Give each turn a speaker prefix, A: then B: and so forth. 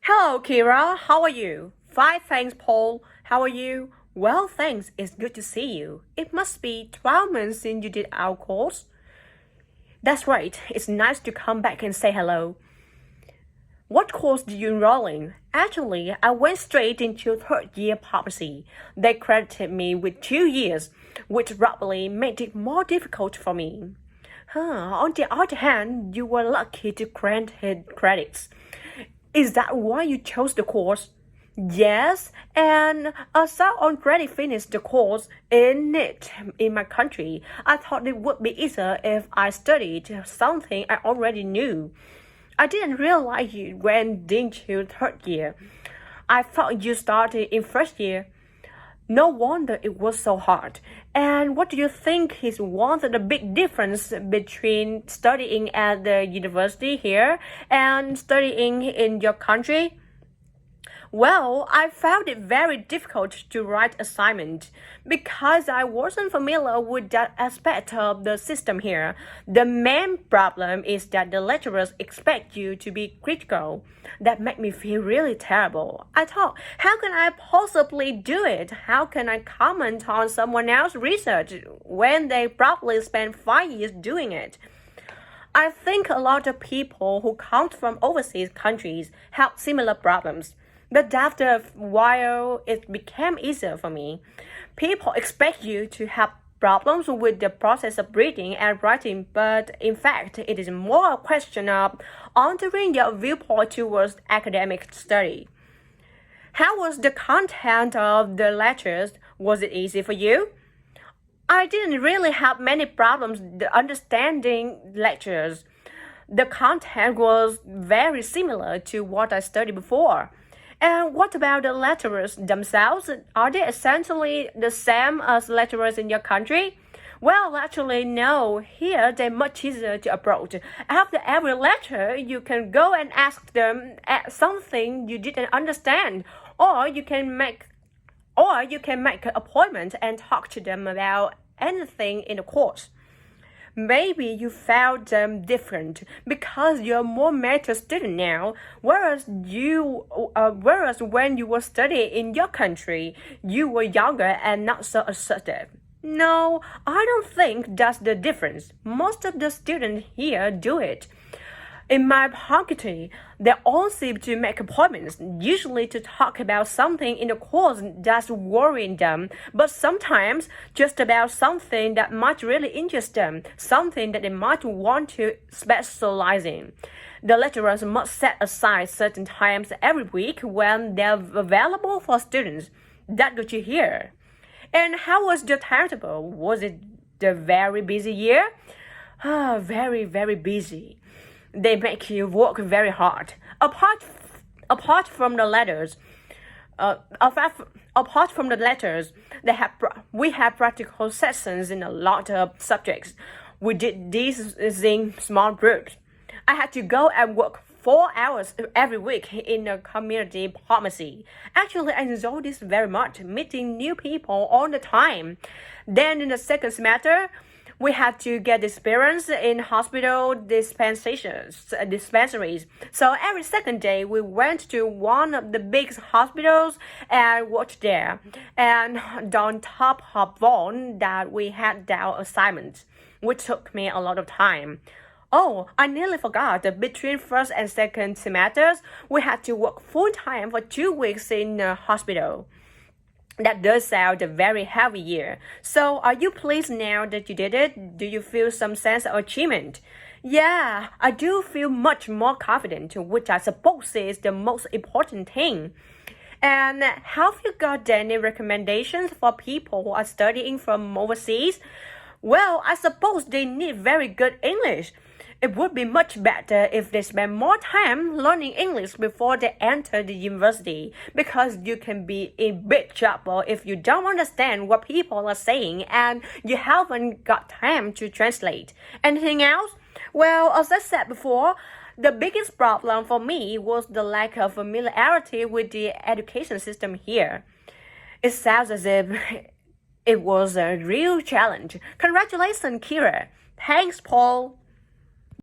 A: Hello, Kira. How are you? Fine, thanks, Paul. How are you? Well, thanks. It's good to see you. It must be 12 months since you did our course. That's right. It's nice to come back and say hello. What course did you enroll in? Actually, I went straight into third year pharmacy. They credited me with 2 years, which probably made it more difficult for me. On the other hand, you were lucky to grant credits. Is that why you chose the course? Yes, and as I already finished the course in it in my country, I thought it would be easier if I studied something I already knew. I didn't realize you went into third year. I thought you started in first year. No wonder it was so hard. And what do you think is one of the big difference between studying at the university here and studying in your country? Well, I found it very difficult to write assignment because I wasn't familiar with that aspect of the system here. The main problem is that the lecturers expect you to be critical. That made me feel really terrible. I thought, how can I possibly do it? How can I comment on someone else's research when they probably spent 5 years doing it? I think a lot of people who come from overseas countries have similar problems. But after a while, it became easier for me. People expect you to have problems with the process of reading and writing, but in fact, it is more a question of altering your viewpoint towards academic study. How was the content of the lectures? Was it easy for you? I didn't really have many problems understanding lectures. The content was very similar to what I studied before. And what about the lecturers themselves? Are they essentially the same as lecturers in your country? Well, actually, no. Here, they're much easier to approach. After every lecture, you can go and ask them something you didn't understand, or you can make an appointment and talk to them about anything in the course. Maybe you found them different because you're more mature student now, whereas when you were studying in your country, you were younger and not so assertive. No, I don't think that's the difference. Most of the students here do it. In my faculty, they all seem to make appointments, usually to talk about something in the course that's worrying them, but sometimes just about something that might really interest them, something that they might want to specialize in. The lecturers must set aside certain times every week when they're available for students. That's what you hear. And how was your timetable? Was it the very busy year? Very, very busy. They make you work very hard. Apart from the letters, we have practical sessions in a lot of subjects. We did these in small groups. I had to go and work 4 hours every week in a community pharmacy. Actually, I enjoyed this very much, meeting new people all the time. Then in the second semester, we had to get experience in hospital dispensaries. So every second day, we went to one of the big hospitals and worked there. And on top of all that, we had our assignments, which took me a lot of time. Oh, I nearly forgot that between first and second semesters, we had to work full-time for 2 weeks in the hospital. That does sound a very heavy year. So are you pleased now that you did it? Do you feel some sense of achievement? Yeah, I do feel much more confident, which I suppose is the most important thing. And have you got any recommendations for people who are studying from overseas? Well, I suppose they need very good English. It would be much better if they spend more time learning English before they enter the university, because you can be in big trouble if you don't understand what people are saying and you haven't got time to translate. Anything else? Well, as I said before, the biggest problem for me was the lack of familiarity with the education system here. It sounds as if it was a real challenge. Congratulations, Kira. Thanks, Paul.